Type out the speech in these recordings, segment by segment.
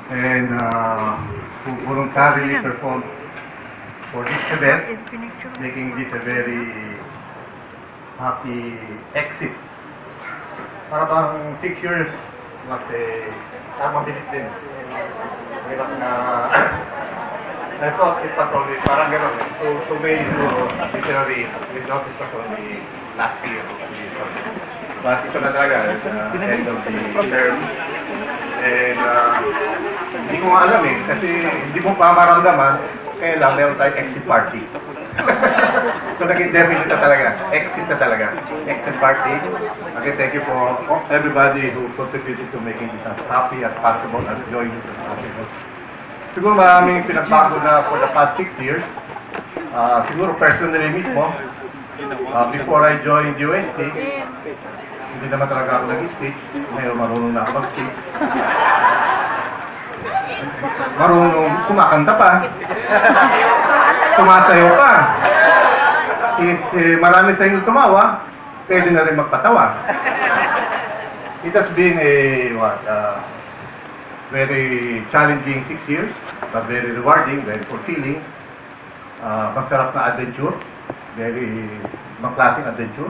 and who voluntarily performed for this event, making this a very happy exit. Para bang 6 years was mabilis din. Hirap na I thought it was only, parang gano'n to me siguro, literally, we thought it was only last year. But ito na talaga, end of the term. And hindi ko nga alam kasi hindi mo pa maramdaman, kaya lang meron tayong exit party. So naging definite na talaga, exit na talaga, exit party. Okay, thank you for everybody who contributed to making this as happy as possible, as joyous as possible. Siguro maraming pinagbago na for the past 6 years. Siguro personally mismo, before I joined UST, hindi naman talaga ako nag-speech. Ngayon marunong na ako mag-speech. Marunong kumakanta pa. Sumasayaw pa. Since marami sa inyo tumawa, pwede na rin magpatawa. It has been a very challenging 6 years, but very rewarding, very fulfilling. Masarap na adventure, very maklaseng adventure.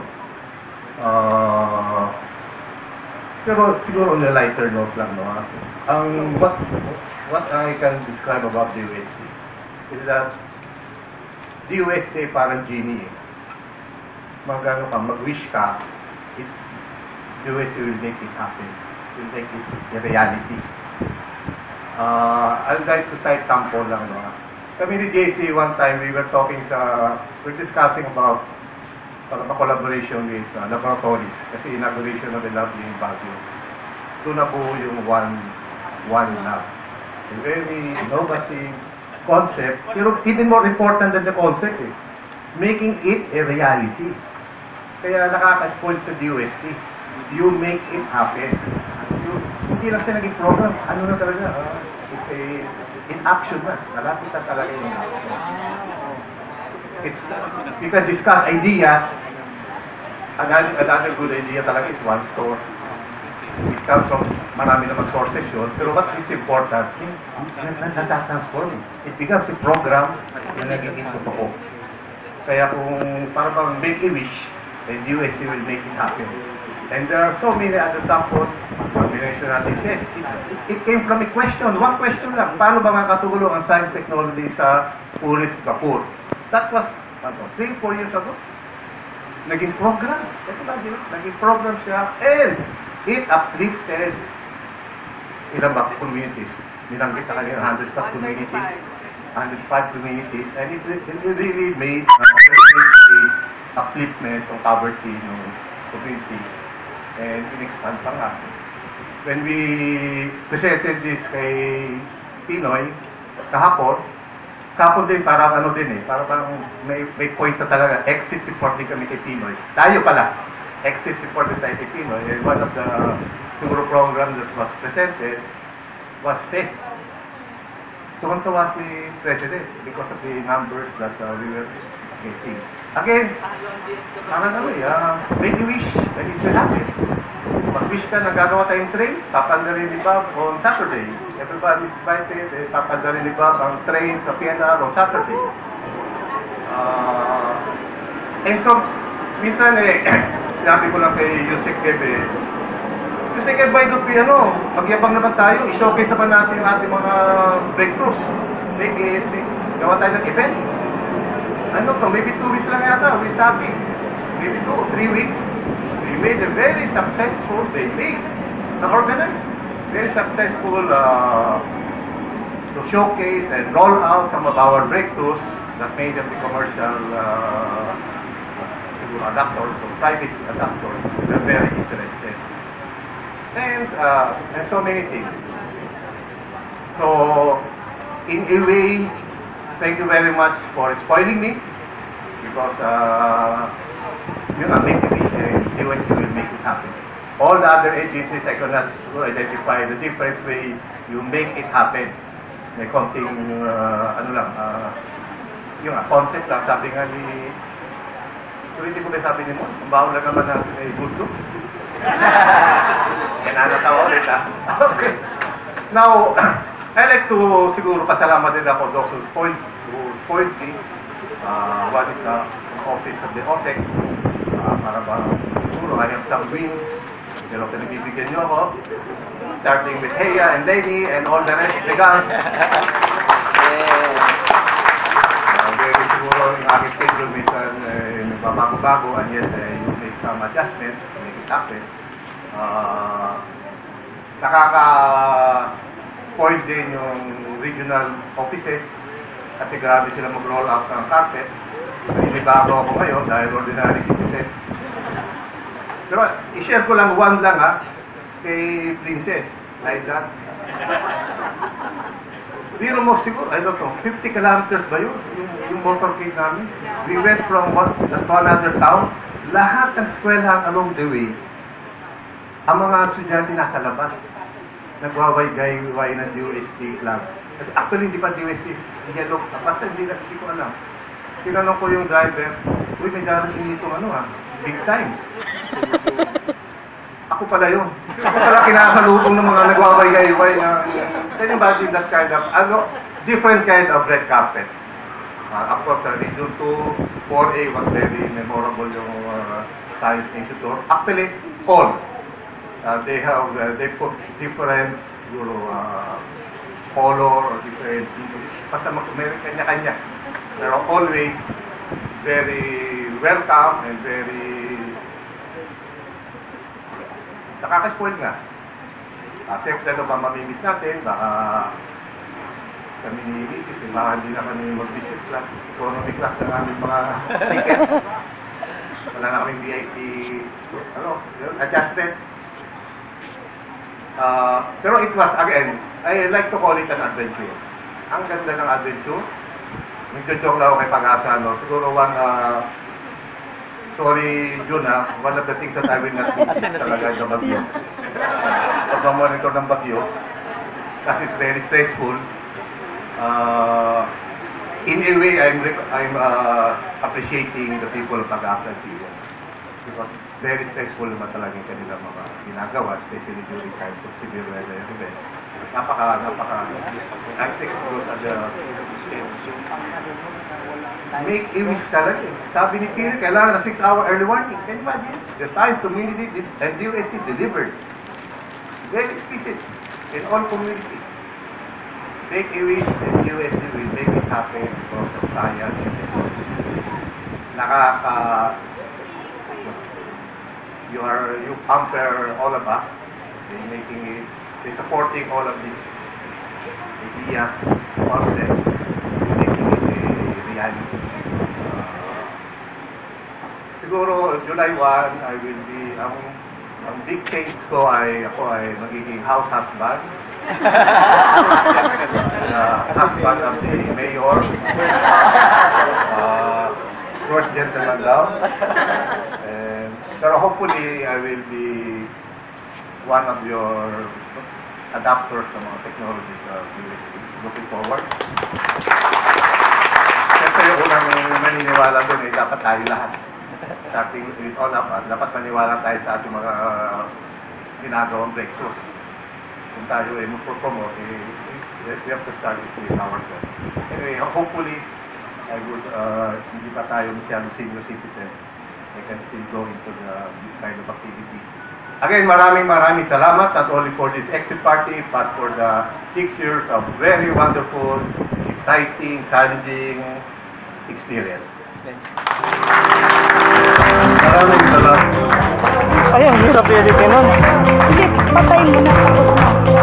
Pero siguro on a lighter note lang, no? What I can describe about the UST is that the UST parang genie. Magano ka, mag-wish ka, the UST will make it happen, will make it a reality. I'd like to cite sample lang. No? Kami ni JC, one time, we're discussing about collaboration with laboratories. Kasi inauguration of the lab in Baguio. Doon na po yung one lab. A very innovative concept, pero even more important than the concept, making it a reality. Kaya nakaka-spoil sa DOST. You make it happen. Hindi lang siya naging program, ano na talaga, in action na. Nalapit na talaga yung action. You can discuss ideas. Another good idea talaga is one store. It comes from marami naman sources yun. Pero what is important, natatransform. It becomes a program na nagiging totoo. Kaya kung para bang make a wish, then UST will make it happen. And there are so many other samples, combination analysis. It came from a question, one question lang. Paano ba makakatulong ang science technology sa Puris Kapur? That was 3-4 years ago. Naging program. Ito ba, naging program siya. And it uplifted ilang ba communities. Nilanggit na kanina 100+ communities, 105 communities. And it really made upliftment of poverty in the community. And in-expand pa nga. When we presented this kay Pinoy, kahapon din parang ano din parang may point na talaga, exit report din kami kay Pinoy. Tayo pala, exit report din tayo kay Pinoy. And one of the siguro programs that was presented was test. Tuwang-tuwa si President because of the numbers that we were getting. Again, parang make a wish, when it will happen. Mag-wish ka na gagawa tayong train, papandarin ni Bob on Saturday. Everybody is invited, papandarin ni Bob ang train sa PNR on Saturday. And so, minsan sinabi ko lang kay Yusek Bebe, Yusek Bebe, by the way, magyabang naman tayo, i-showcase naman natin yung ating mga breakthroughs. Gawa tayo ng event. Maybe 2 weeks lang yata, with Tapi. Maybe 2 or 3 weeks. We made a very successful, organized, very successful to showcase and roll out some of our breakthroughs that made them the commercial adapters or private adapters. They're very interested. And so many things. So, in a way, thank you very much for spoiling me because make a wish and UST will make it happen. All the other agencies I cannot identify the different way you make it happen. May konting concept lang, sabi nga ni hindi ko ba sabi ni mo, ang baho lang naman natin ay bulto. Yan natawa ulit Okay. Now, I like to siguro pasalamat din ako those who spoiled me. One is the office of the OSEC. Para ba, siguro I have some wins. Pero pinibibigyan nyo ako. Starting with Heya and Lenny and all the rest of the gang. Very siguro yung aking schedule minsan babago-bago and yet you make some adjustment to make it happen. Nakaka-point din yung regional offices kasi grabe sila mag-roll out ng carpet. Inibago ako ngayon dahil ordinary citizen. Pero i-share ko lang one lang kay Princess. Like that. Biro mo siguro, I don't know, 50 kilometers ba yun? Yung motorcade namin. We went from one to another town. Lahat ng eskwelahan along the way, ang mga estudyante nasa labas, nagwawaygay-way ng DOST class. Actually, hindi pa DOST, yellow, basta hindi ko alam. Tinanong ko yung driver, uy, may darating dito, big time. Ako pala yun. Ako pala kinasalubong ng mga nagwawaygay-way na, can you imagine that kind of, different kind of red carpet. Of course, Region 2, 4A was very memorable yung Science Institute. Actually, all. They put different color or different, basta may kanya-kanya. Pero always very welcome and very nakaka-spoil nga. Siyempre ba mamimiss natin, baka kami ni Mrs. Baka hindi na kami mag-business class, economy class ng aming mga ticket. Wala na kaming VIP, adjustment. Pero it was, again, I like to call it an adventure. Ang ganda ng adventure. Nagjo-joke lang ako kay Pag-asa, siguro sorry, Jun, one of the things that I will not miss is talaga yung bagyo. Pag-monitor ng bagyo, kasi it's very stressful. In a way, I'm appreciating the people of Pag-asa here. Because very stressful naman talaga yung kanilang mga ginagawa, especially during times of severe weather events. I think those are the make a wish talaga. Sabi ni Kiri, kailangan na 6-hour early warning. Can you imagine? The science community and DOST delivered. Very explicit in all communities. Make a wish and DOST will make it happen because of science and technology. You pamper all of us in making it, in supporting all of these ideas, concepts, making it a reality. Siguro, July 1, I will be, ang big change ko ako ay magiging house husband. Husband of the mayor. First gentleman daw. Pero hopefully, I will be one of your adapters ng mga technologies of UST. Looking forward. Siyempre, yung unang naniniwala doon ay dapat tayo lahat. Starting with all of us, dapat maniwala tayo sa ating mga ginagawang breakthroughs. Kung tayo ay mag-promote, we have to start it with ourselves. Anyway, hopefully, hindi pa tayo masyado senior citizen. I can still go into this kind of activity. Again, maraming salamat, not only for this exit party, but for the 6 years of very wonderful, exciting, challenging experience. Maraming salamat. Ay, ang hirap i-edit nun. Hindi, patayin mo na tapos na.